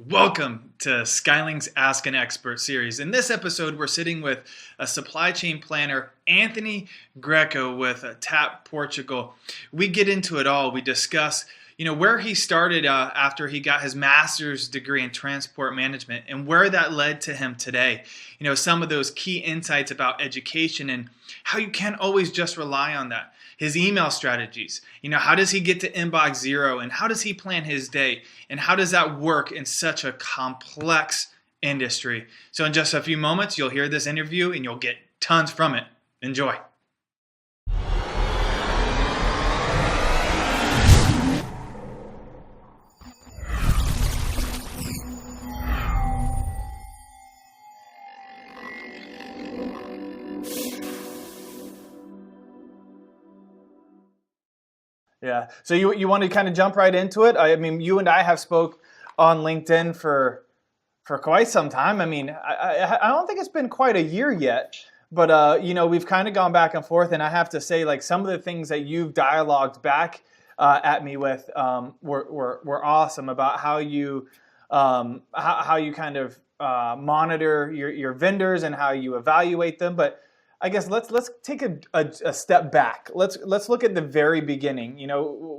Welcome to Skyling's Ask an Expert series. In this episode, we're sitting with a supply chain planner, Anthony Grieco with TAP Portugal. We get into it all. We discuss, where he started after he got his master's degree in transport management and where that led to him today. Some of those key insights about education and how you can't always just rely on that. His email strategies, how does he get to inbox zero and how does he plan his day and how does that work in such a complex industry? So in just a few moments, you'll hear this interview and you'll get tons from it. Enjoy. Yeah. So you want to kind of jump right into it? I mean, you and I have spoke on LinkedIn for quite some time. I mean, I don't think it's been quite a year yet, but we've kind of gone back and forth, and I have to say, like, some of the things that you've dialogued back at me with were awesome about how you kind of monitor your vendors and how you evaluate them, but I guess let's take a step back. Let's look at the very beginning.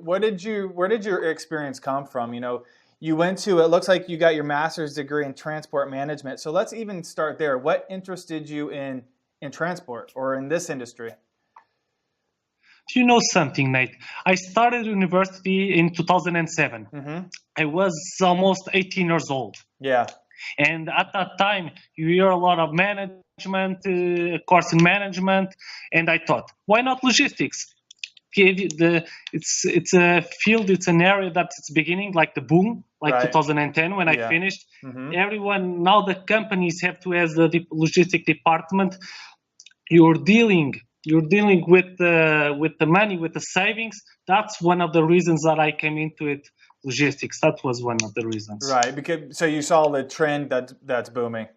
Where did your experience come from? You went to, it looks like you got your master's degree in transport management. So let's even start there. What interested you in transport or in this industry? Do you know something, Nate? I started university in 2007. Mm-hmm. I was almost 18 years old. Yeah. And at that time, you hear a lot of management, course in management, and I thought, why not logistics? It's a field, it's an area that's beginning, like the boom, like right. 2010 when I finished. Mm-hmm. Everyone, now the companies have to have the logistic department. You're dealing with the money, with the savings. That's one of the reasons that I came into it. Logistics. That was one of the reasons. Right. So you saw the trend that's booming.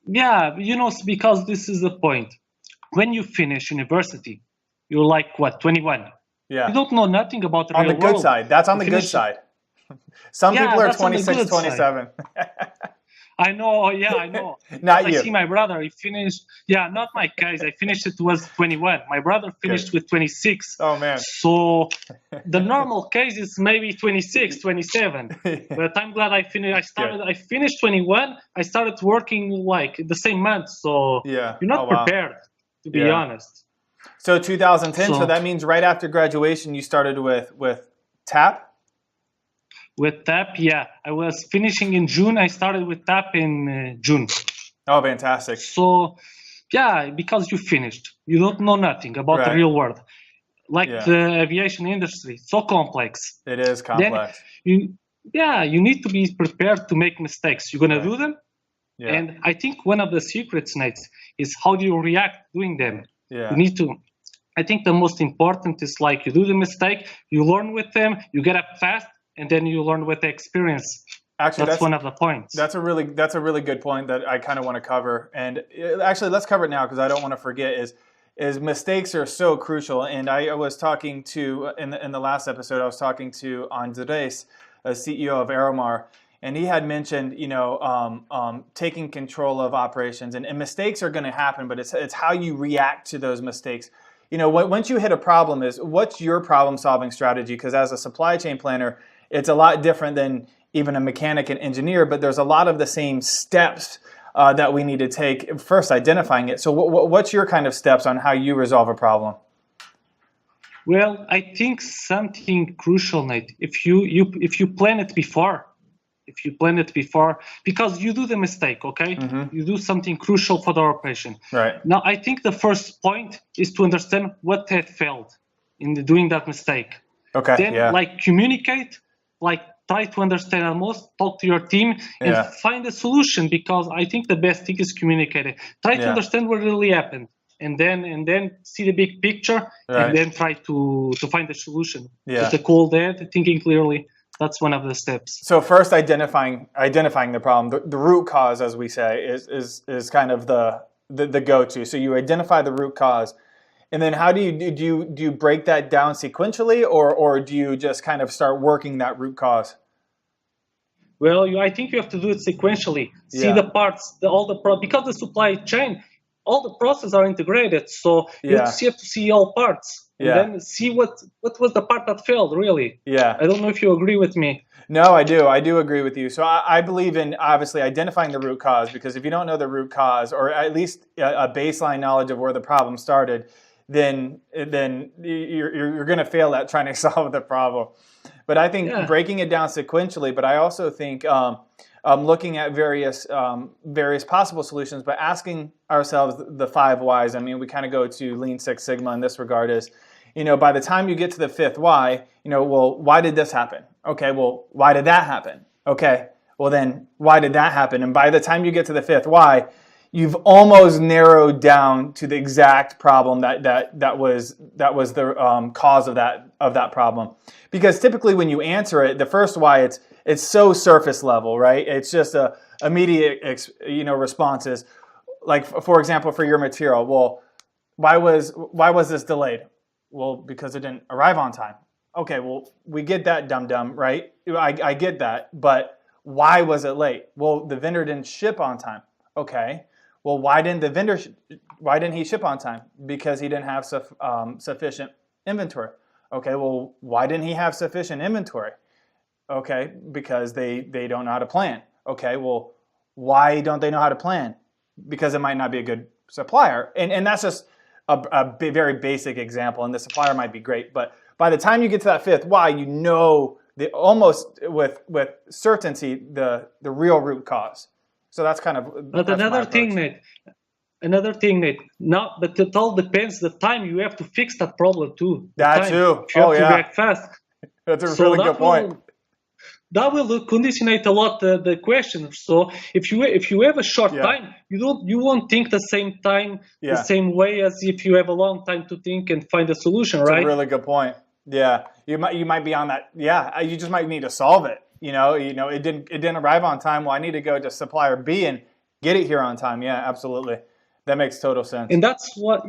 Yeah, because this is the point. When you finish university, you're like, 21? Yeah. You don't know nothing about the real world. On the good side. That's on the good side. Some people are 26, 27. I know. I know. Not you. I see my brother. He finished. Yeah, not my case. I finished it was 21. My brother finished with 26. Oh man. So the normal case is maybe 26, 27. But I'm glad I finished. I finished 21. I started working like the same month. So yeah. You're not prepared, to be honest. So 2010. So that means right after graduation, you started with TAP. With TAP, yeah. I was finishing in June. I started with TAP in June. Oh, fantastic. So, yeah, because you finished. You don't know nothing about the real world. Like the aviation industry, so complex. It is complex. Then you need to be prepared to make mistakes. You're going to do them. Yeah. And I think one of the secrets, Nate, is how do you react doing them. Yeah. You need to. I think the most important is like you do the mistake, you learn with them, you get up fast, and then you learn with the experience. Actually, that's one of the points. That's a really good point that I kind of want to cover. And actually, let's cover it now because I don't want to forget. Is mistakes are so crucial. And I was talking to in the last episode, I was talking to Andres, a CEO of Aeromar, and he had mentioned taking control of operations. And mistakes are going to happen, but it's how you react to those mistakes. Once you hit a problem, what's your problem solving strategy? Because as a supply chain planner, it's a lot different than even a mechanic and engineer, but there's a lot of the same steps that we need to take. First, identifying it. So what's your kind of steps on how you resolve a problem? Well, I think something crucial, Nate, if you plan it before, because you do the mistake, okay? Mm-hmm. You do something crucial for the operation. Right. Now, I think the first point is to understand what had failed in doing that mistake. Okay. Then, communicate, try to understand almost, talk to your team and find a solution, because I think the best thing is communicating. Try to understand what really happened and then see the big picture and then try to find a solution. With the cold head, thinking clearly, that's one of the steps. So first identifying the problem, the root cause, as we say, is kind of the go-to. So you identify the root cause. And then how do you break that down sequentially, or do you just kind of start working that root cause? Well, I think you have to do it sequentially. See Yeah. the parts, because the supply chain, all the processes are integrated. So you Yeah. have to see all parts, and Yeah. then see what was the part that failed. Really. Yeah. I don't know if you agree with me. No, I do. I do agree with you. So I believe in obviously identifying the root cause, because if you don't know the root cause, or at least a baseline knowledge of where the problem started, then you're going to fail at trying to solve the problem. But I think breaking it down sequentially. But I also think looking at various possible solutions, but asking ourselves the 5 whys. I mean, we kind of go to Lean Six Sigma in this regard. Is, by the time you get to the 5th why, well, why did this happen? Okay, well, why did that happen? Okay, well then, why did that happen? And by the time you get to the 5th why, you've almost narrowed down to the exact problem that was the cause of that problem. Because typically when you answer it, the first why, it's so surface level, right? It's just a immediate responses. Like, for example, for your material, well, why was this delayed? Well, because it didn't arrive on time. Okay, well, we get that, dum-dum, right? I get that, but why was it late? Well, the vendor didn't ship on time. Okay, well, why didn't he ship on time? Because he didn't have sufficient inventory. Okay, well, why didn't he have sufficient inventory? Okay, because they don't know how to plan. Okay, well, why don't they know how to plan? Because it might not be a good supplier. And that's just a very basic example, and the supplier might be great, but by the time you get to that 5th why, almost with certainty the real root cause. So that's kind of. But another thing, Nate. Now, but it all depends the time you have to fix that problem too. That too. If you have to react fast. That's a really good point. That will conditionate a lot the question. So if you have a short time, you won't think the same time the same way as if you have a long time to think and find a solution, right? That's a really good point. Yeah, you might be on that. Yeah, you just might need to solve it. It didn't arrive on time. Well, I need to go to supplier B and get it here on time. Yeah, absolutely. That makes total sense. And that's why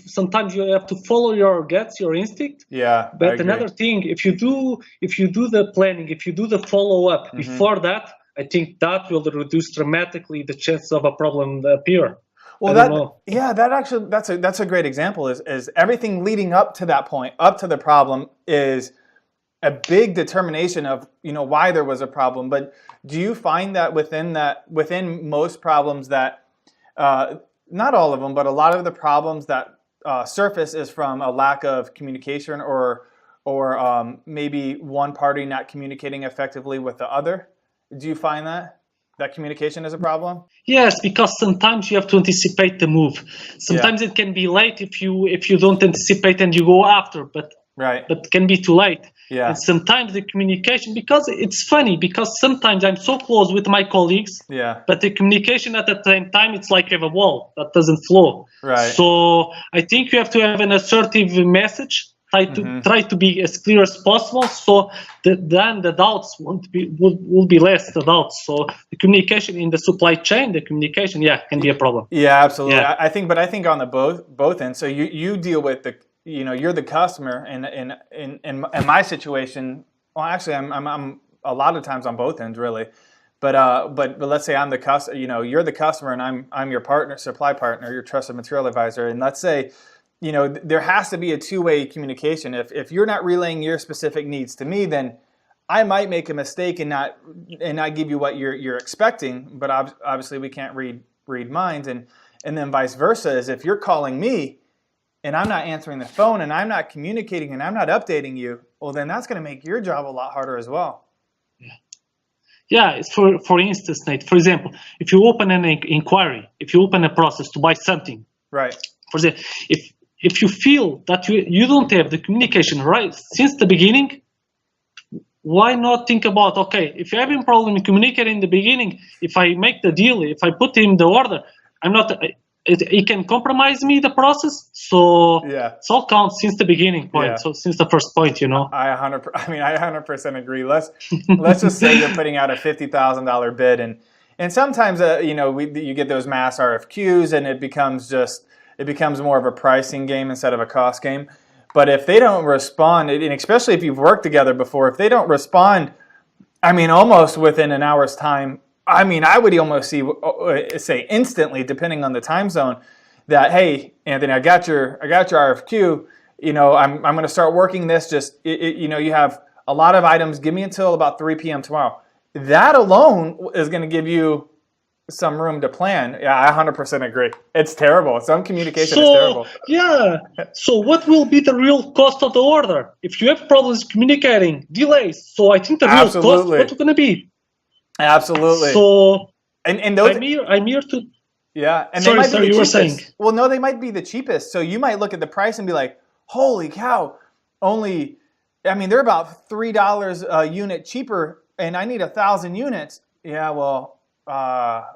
sometimes you have to follow your guts, your instinct. Yeah. But another thing, if you do the planning, if you do the follow up before that, I think that will reduce dramatically the chances of a problem appear. Well, that's a great example. Is everything leading up to that point, up to the problem, is a big determination of why there was a problem. But do you find that within most problems that not all of them, but a lot of the problems that surface is from a lack of communication or maybe one party not communicating effectively with the other? Do you find that communication is a problem? Yes, because sometimes you have to anticipate the move. Sometimes it can be late if you don't anticipate and you go after, but it can be too late. Yeah. And sometimes the communication, because it's funny, because sometimes I'm so close with my colleagues, but the communication at the same time, it's like you have a wall that doesn't flow. Right. So I think you have to have an assertive message. Try to be as clear as possible, so then the doubts will be less. The doubts. So the communication in the supply chain, can be a problem. Yeah, absolutely. Yeah. I think on the both ends. So you deal with you're the customer, and in my situation, well, actually, I'm a lot of times on both ends, really. But let's say I'm the customer. You're the customer, and I'm your partner, supply partner, your trusted material advisor, and let's say. There has to be a two-way communication. If you're not relaying your specific needs to me, then I might make a mistake and not give you what you're expecting. But obviously, we can't read minds, and then vice versa. Is if you're calling me and I'm not answering the phone and I'm not communicating and I'm not updating you, well, then that's going to make your job a lot harder as well. Yeah. For instance, Nate. For example, if you open an inquiry, if you open a process to buy something, right? For example, if you feel that you don't have the communication right since the beginning, why not think about, okay, if you're having a problem communicating in the beginning, if I make the deal, if I put in the order, it can compromise me, the process. So it's all counts since the beginning point. Yeah. So since the first point, I 100% agree. Let's just say you're putting out a $50,000 bid, and sometimes you get those mass RFQs, and it becomes more of a pricing game instead of a cost game. But if they don't respond, and especially if you've worked together before, if they don't respond I mean, almost within an hour's time. I mean, I would almost say instantly, depending on the time zone, that hey, Anthony, I got your RFQ. You know, I'm going to start working this. Just you know, you have a lot of items. Give me until about 3 p.m. tomorrow. That alone is going to give you some room to plan. Yeah, I 100% agree. It's terrible. Some communication is terrible. Yeah. So what will be the real cost of the order? If you have problems communicating, delays. So I think the real cost, what's going to be? Absolutely. So and those, I'm here to. Yeah, and sorry, they might be the you were cheapest. saying. Well, no, they might be the cheapest. So you might look at the price and be like, "Holy cow! Only, I mean, they're about $3 a unit cheaper, and I need 1,000 units." Yeah, well,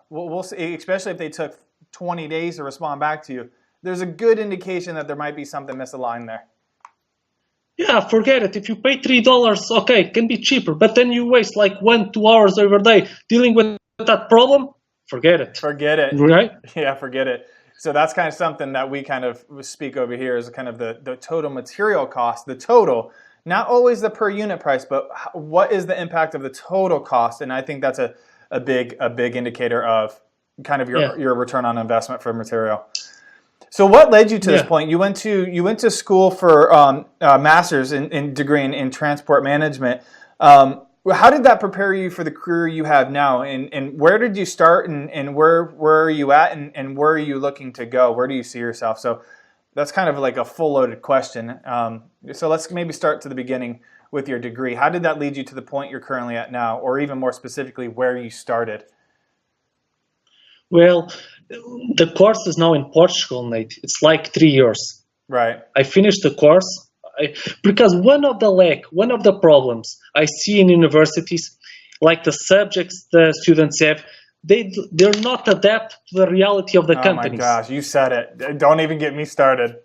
we'll see. Especially if they took 20 days to respond back to you, there's a good indication that there might be something misaligned there. Yeah, forget it. If you pay $3, okay, it can be cheaper, but then you waste like 1-2 hours every day dealing with that problem. Forget it. Forget it. Right? Yeah, forget it. So that's kind of something that we kind of speak over here is kind of the total material cost, the total, not always the per unit price, but what is the impact of the total cost? And I think that's a big indicator of kind of your return on investment for material. So what led you to this point? You went to school for master's in degree in transport management. How did that prepare you for the career you have now? And where did you start and where are you at and where are you looking to go? Where do you see yourself? So that's kind of like a full loaded question. So let's maybe start to the beginning with your degree. How did that lead you to the point you're currently at now, or even more specifically, where you started? Well, the course is now in Portugal, Nate. It's like 3 years. Right. I finished the course. Because one of the problems I see in universities, like the subjects the students have, they're not adapt to the reality of the companies. Oh my gosh, you said it. Don't even get me started.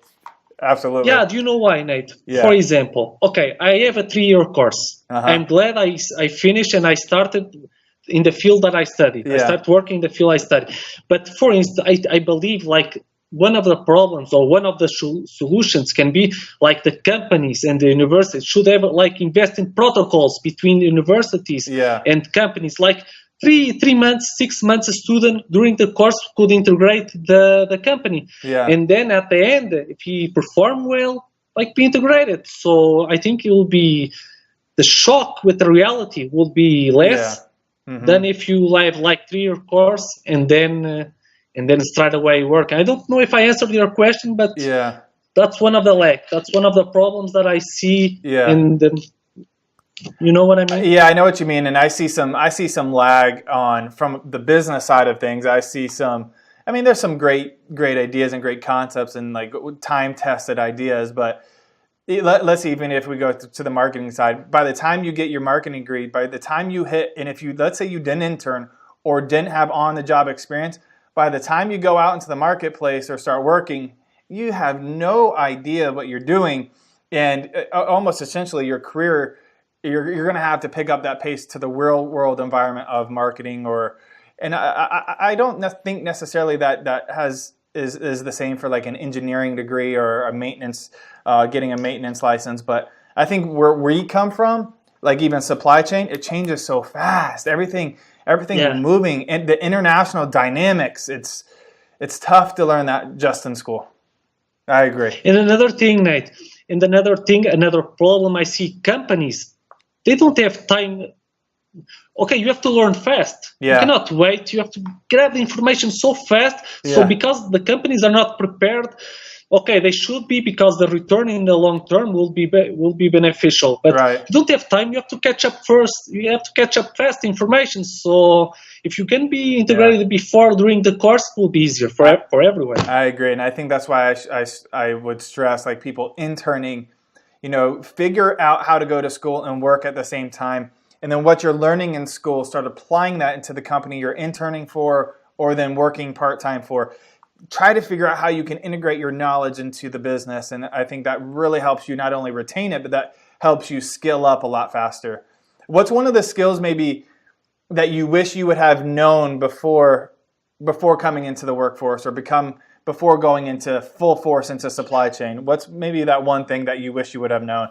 Absolutely. Yeah, do you know why, Nate? Yeah. For example, okay, I have a 3-year course. I'm glad I finished and I started in the field that I studied. I started working in the field I studied. But for instance, I believe like one of the problems or one of the solutions can be like the companies and the universities should have like invest in protocols between universities and companies. Like 3 months, 6 months, a student during the course could integrate the company, and then at the end, if he perform well, like be integrated. So I think it will be the shock with the reality will be less than if you have like 3-year course and then straight away work. I don't know if I answered your question, but that's one of the problems that I see in the. You know what I mean? Yeah, I know what you mean, and I see some lag from the business side of things. I see some. I mean, there's some great ideas and great concepts and like time tested ideas, but let's see, even if we go to the marketing side, by the time you get your marketing degree, by the time you hit, and if you let's say you didn't intern or didn't have on the job experience, by the time you go out into the marketplace or start working, you have no idea what you're doing, and almost essentially your career. You're going to have to pick up that pace to the real world environment of marketing, and I don't think necessarily that is the same for like an engineering degree or a maintenance, getting a maintenance license. But I think where we come from, like even supply chain, it changes so fast. Everything is moving, and the international dynamics. It's tough to learn that just in school. I agree. And another thing, Nate, another problem I see companies. They don't have time. Okay, you have to learn fast. You cannot wait. You have to grab the information so fast. So because the companies are not prepared, okay, they should be because the return in the long term will be beneficial. But you don't have time. You have to catch up first. You have to catch up fast information. So if you can be integrated before during the course, it will be easier for everyone. I agree, and I think that's why I would stress like people interning. Figure out how to go to school and work at the same time. And then what you're learning in school, start applying that into the company you're interning for or then working part-time for. Try to figure out how you can integrate your knowledge into the business. And I think that really helps you not only retain it, but that helps you skill up a lot faster. What's one of the skills maybe that you wish you would have known before coming into the workforce or before going into full force into supply chain? What's maybe that one thing that you wish you would have known?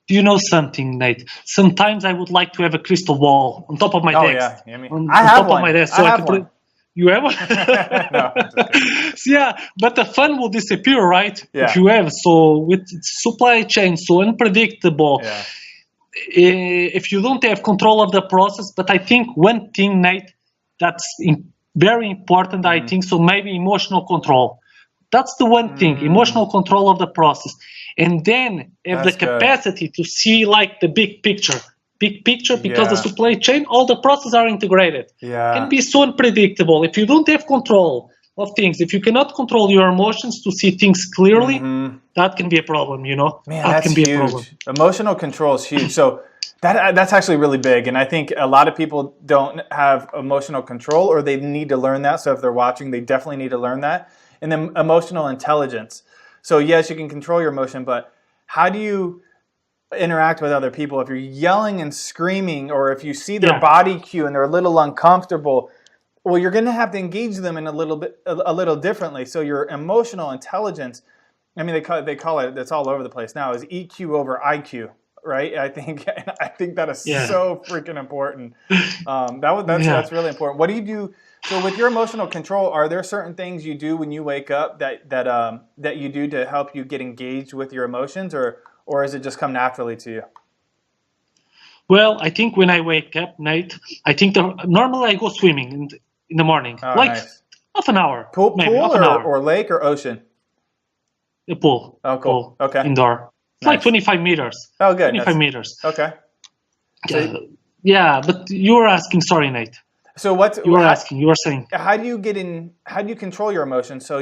do you know something, Nate? Sometimes I would like to have a crystal ball on top of my desk. Yeah. I mean, On I have top one. of my desk, I have put one. it. You have one? No, I'm just kidding. Yeah, but the fun will disappear, right? Yeah. If you have. So with supply chain so unpredictable, Yeah. if you don't have control of the process, but I think one thing, Nate, that's very important, I think, so maybe emotional control. That's the one thing, emotional control of the process. And then have That's the capacity to see like the big picture. Big picture, because the supply chain, all the processes are integrated. Can be so unpredictable. If you don't have control of things, if you cannot control your emotions to see things clearly, that can be a problem, you know? Man, that that's can be huge. a problem. Emotional control is huge. So that's actually really big. And I think a lot of people don't have emotional control, or they need to learn that. So if they're watching, they definitely need to learn that. And then emotional intelligence. So yes, you can control your emotion, but how do you interact with other people? If you're yelling and screaming, or if you see their body cue and they're a little uncomfortable, well, you're going to have to engage them in a little differently. So your emotional intelligence, I mean, they call it, it's all over the place now, is EQ over IQ, right? I think that is so freaking important. That's really important. What do you do? So with your emotional control, are there certain things you do when you wake up that you do to help you get engaged with your emotions, or does it just come naturally to you? Well, I think when I wake up, Nate, I think normally I go swimming in the morning, Nice. half an hour, Pool half an hour. or lake or ocean? A pool. Oh, cool. Pool, okay. Indoor. It's like 25 meters. Oh, good. 25 meters. Okay. Yeah, but you were asking. Sorry, Nate. So you were asking? You were saying. How do you control your emotions? So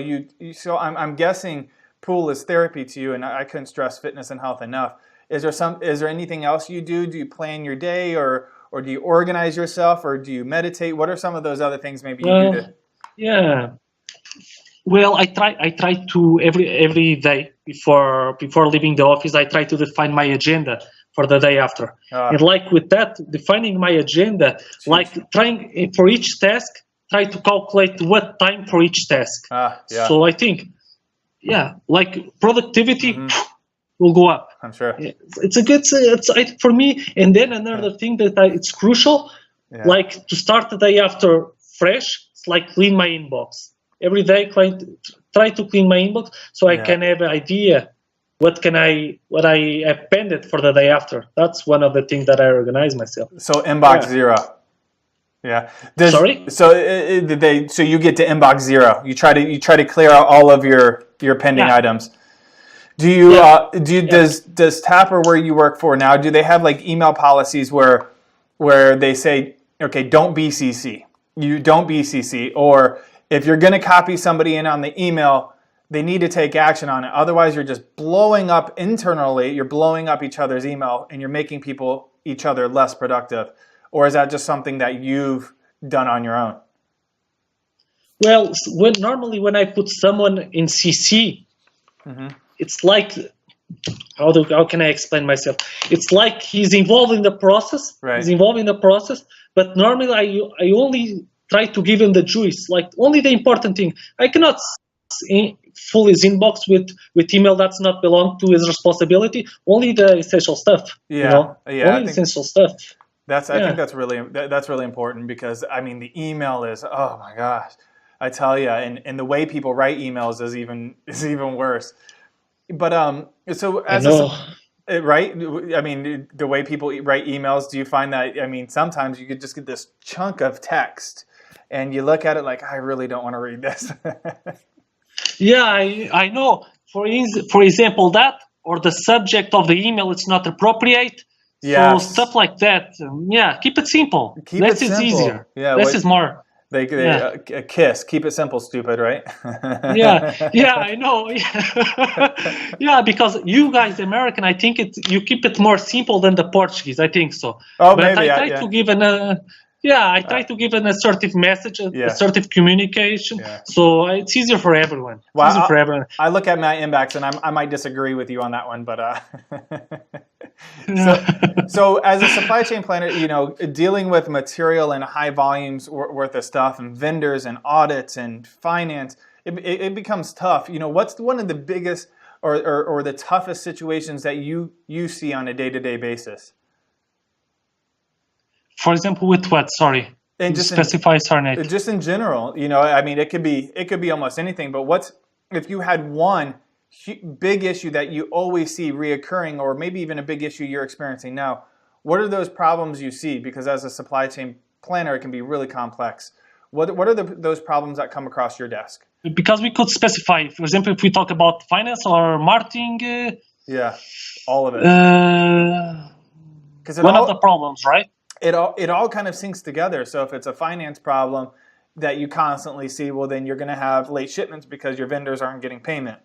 so I'm guessing pool is therapy to you, and I couldn't stress fitness and health enough. Is there anything else you do? Do you plan your day, or do you organize yourself, or do you meditate? What are some of those other things maybe you do? Yeah. Well, I try to every day before leaving the office, I try to define my agenda for the day after. And like with that, defining my agenda, like trying for each task, try to calculate what time for each task. So I think, like productivity will go up. I'm sure. It's a good, for me. And then another thing that it's crucial, like to start the day after fresh, it's like clean my inbox. Every day, try to clean my inbox so I can have an idea what I appended for the day after. That's one of the things that I organize myself. So inbox zero. Yeah. Sorry. So you get to inbox zero. You try to clear out all of your pending items. Do you does Tapper, where you work for now, do they have like email policies where they say, okay, don't BCC. You don't BCC, or if you're going to copy somebody in on the email, they need to take action on it. Otherwise, you're just blowing up internally. You're blowing up each other's email, and you're making each other less productive. Or is that just something that you've done on your own? Well, normally when I put someone in CC, it's like, how can I explain myself? It's like he's involved in the process. Right. He's involved in the process, but normally I only try to give him the juice, like only the important thing. I cannot fill his inbox with email that's not belong to his responsibility. Only the essential stuff. Only the essential stuff. I think that's really important, because I mean the email is, oh my gosh, I tell you, and the way people write emails is even worse. But so right? I mean, the way people write emails, do you find that, I mean, sometimes you could just get this chunk of text and you look at it like, I really don't want to read this. Yeah, I know. For example, that, or the subject of the email, it's not appropriate. So stuff like that. Keep it simple. Less is easier. Yeah, less is more. A kiss. Keep it simple, stupid, right? I know. Yeah, because you guys, American, I think you keep it more simple than the Portuguese. I think so. Oh, but maybe. I try to give I try to give an assertive message, assertive communication. So it's easier for everyone. I look at my inbox and I might disagree with you on that one, but so as a supply chain planner, dealing with material and high volumes worth of stuff, and vendors and audits and finance, it becomes tough. What's one of the biggest or the toughest situations that you see on a day-to-day basis? For example, with what? Sorry. And just specify, Sarnet. Just in general, I mean, it could be almost anything. But if you had one big issue that you always see reoccurring, or maybe even a big issue you're experiencing now? What are those problems you see? Because as a supply chain planner, it can be really complex. What are those problems that come across your desk? Because we could specify, for example, if we talk about finance or marketing. Yeah, all of it. Because one of the problems, right? It all kind of syncs together. So if it's a finance problem that you constantly see, well, then you're going to have late shipments because your vendors aren't getting payment.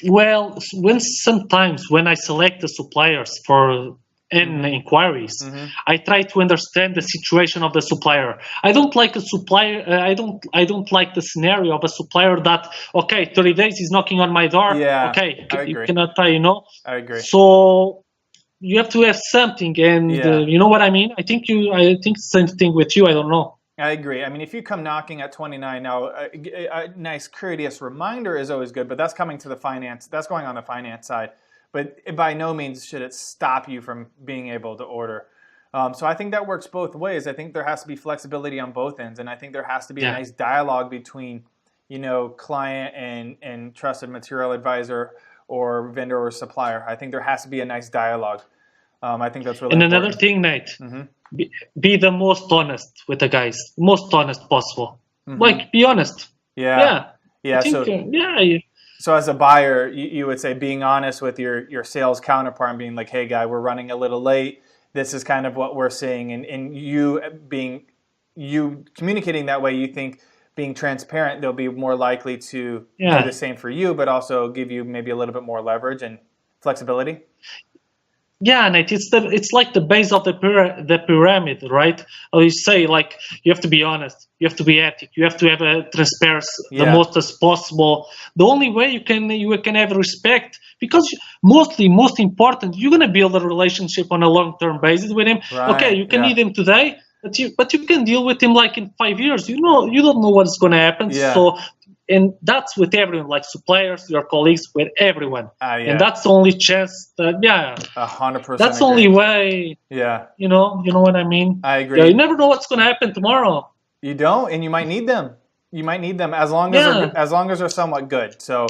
Well, sometimes when I select the suppliers for inquiries, I try to understand the situation of the supplier. I don't like a supplier. I don't like the scenario of a supplier that 30 days is knocking on my door. Yeah, okay, I agree. You cannot I agree. So you have to have something, and you know what I mean. I think the same thing with you. I don't know. I agree. I mean, if you come knocking at 29 now, a nice courteous reminder is always good, but that's coming to the finance. That's going on the finance side. But by no means should it stop you from being able to order. So I think that works both ways. I think there has to be flexibility on both ends, and I think there has to be a nice dialogue between, client and trusted material advisor or vendor or supplier. I think there has to be a nice dialogue. I think that's really important. And another thing, Nate, be the most honest with the guys, most honest possible. Like, be honest. Yeah. So as a buyer, you would say being honest with your sales counterpart and being like, hey, guy, we're running a little late. This is kind of what we're seeing. And you communicating that way, you think being transparent, they'll be more likely to do the same for you, but also give you maybe a little bit more leverage and flexibility. Yeah, and it's like the base of the pyramid, right? Or you say, like, you have to be honest, you have to be ethic, you have to have a transparency the most as possible. The only way you can have respect, because most important, you're gonna build a relationship on a long-term basis with him. Right. Okay, you can need him today, but you can deal with him like in 5 years. You don't know what's gonna happen. Yeah. So. And that's with everyone, like suppliers, your colleagues, with everyone. And that's the only chance that, 100%. That's the only way. Yeah. You know what I mean? I agree. Yeah, you never know what's going to happen tomorrow. You don't, and you might need them. You might need them as long as they're somewhat good. So,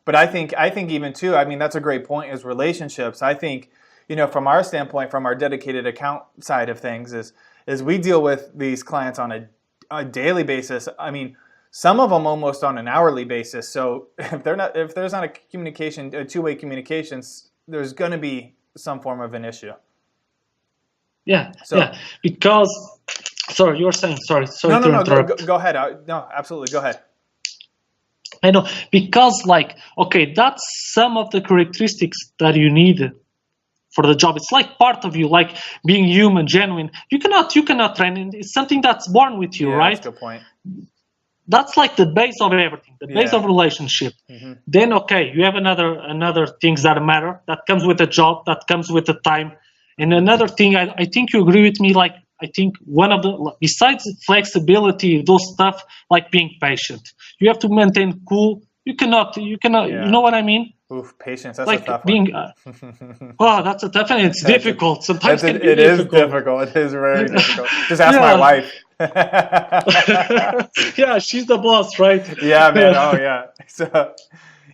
but I think even too, I mean, that's a great point, is relationships. I think, from our standpoint, from our dedicated account side of things, is we deal with these clients on a daily basis. I mean, some of them almost on an hourly basis. So if there's not a two-way communications, there's going to be some form of an issue. Yeah. Because, sorry, you were saying, sorry to interrupt. Go ahead. No, absolutely, go ahead. I know, because that's some of the characteristics that you need for the job. It's like part of you, like being human, genuine. You cannot train it. It's something that's born with you, right? That's a good point. That's like the base of everything, the base of relationship. Then, you have another things that matter, that comes with the job, that comes with the time. And another thing, I think you agree with me, like, I think one of the, besides flexibility, those stuff, like being patient. You have to maintain cool. You cannot, you know what I mean? Oof, patience, that's like a tough being, one. That's a tough one. It's difficult. Sometimes it is difficult. It is very difficult. Just ask my wife. Yeah, she's the boss, right? Yeah, man. Oh, yeah. So,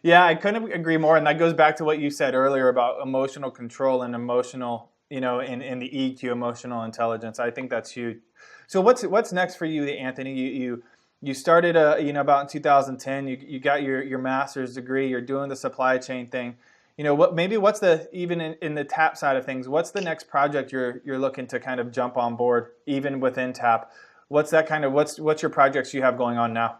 yeah, I couldn't agree more. And that goes back to what you said earlier about emotional control and emotional, in the EQ, emotional intelligence. I think that's huge. So what's next for you, Anthony? You started, about in 2010. You got your master's degree. You're doing the supply chain thing. What's the, even in the TAP side of things, what's the next project you're looking to kind of jump on board, even within TAP? What's your projects you have going on now?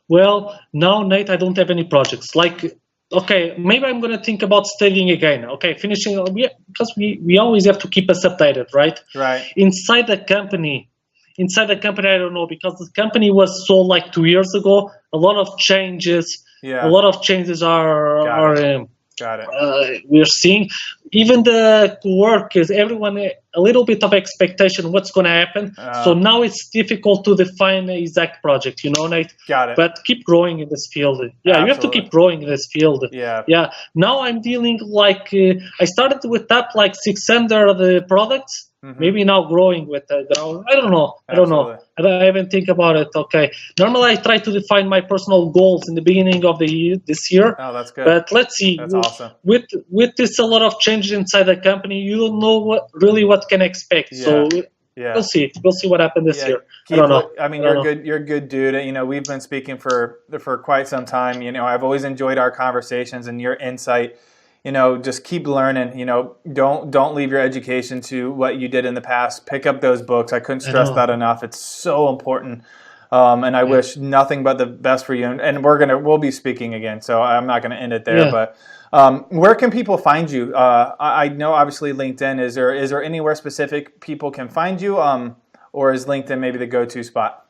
Well, now, Nate, I don't have any projects. Like, maybe I'm going to think about studying again. Finishing, because we always have to keep us updated, right? Right. Inside the company, I don't know, because the company was sold like 2 years ago. A lot of changes. Yeah. A lot of changes are Got it. We're seeing. Even the workers, everyone, a little bit of expectation what's going to happen. So now it's difficult to define the exact project, you know, Nate. Got it. But keep growing in this field. Yeah, you have to keep growing in this field. Yeah. Now I'm dealing like I started with that like 600 products. Maybe now growing with I don't know. I haven't think about it. Okay. Normally I try to define my personal goals in the beginning of the year, this year. Oh, that's good. But let's see. That's awesome. With this a lot of changes inside the company, you don't know what can expect. So we'll see. We'll see what happens this year. I don't know. I mean, you're a good dude. You know, we've been speaking for quite some time. You know, I've always enjoyed our conversations and your insight. You know, just keep learning. You know, don't leave your education to what you did in the past. Pick up those books. I couldn't stress that enough. It's so important. And I wish nothing but the best for you. And we'll be speaking again, so I'm not gonna end it there. But where can people find you? I know obviously LinkedIn. Is there anywhere specific people can find you? Or is LinkedIn maybe the go-to spot?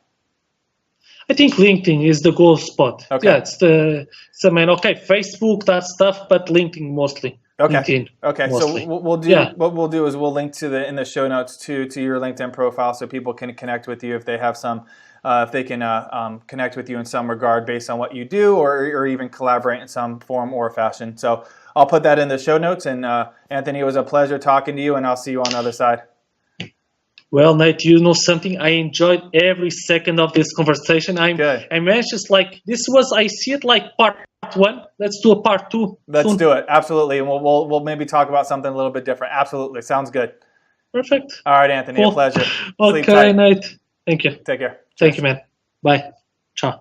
I think LinkedIn is the goal spot. Okay. Yeah, it's the main. Okay, Facebook, that stuff, but LinkedIn mostly. Okay. LinkedIn, okay. Mostly. So we'll do. Yeah. What we'll do is we'll link in the show notes to your LinkedIn profile, so people can connect with you if they have some. If they can connect with you in some regard based on what you do, or even collaborate in some form or fashion. So I'll put that in the show notes. And Anthony, it was a pleasure talking to you, and I'll see you on the other side. Well, Nate, you know something? I enjoyed every second of this conversation. I'm anxious. Like I see it like part one. Let's do a part two. Let's do it. Absolutely, and we'll maybe talk about something a little bit different. Absolutely, sounds good. Perfect. All right, Anthony, a pleasure. Okay, Nate. Thank you. Take care. Thank you, man. Bye. Ciao.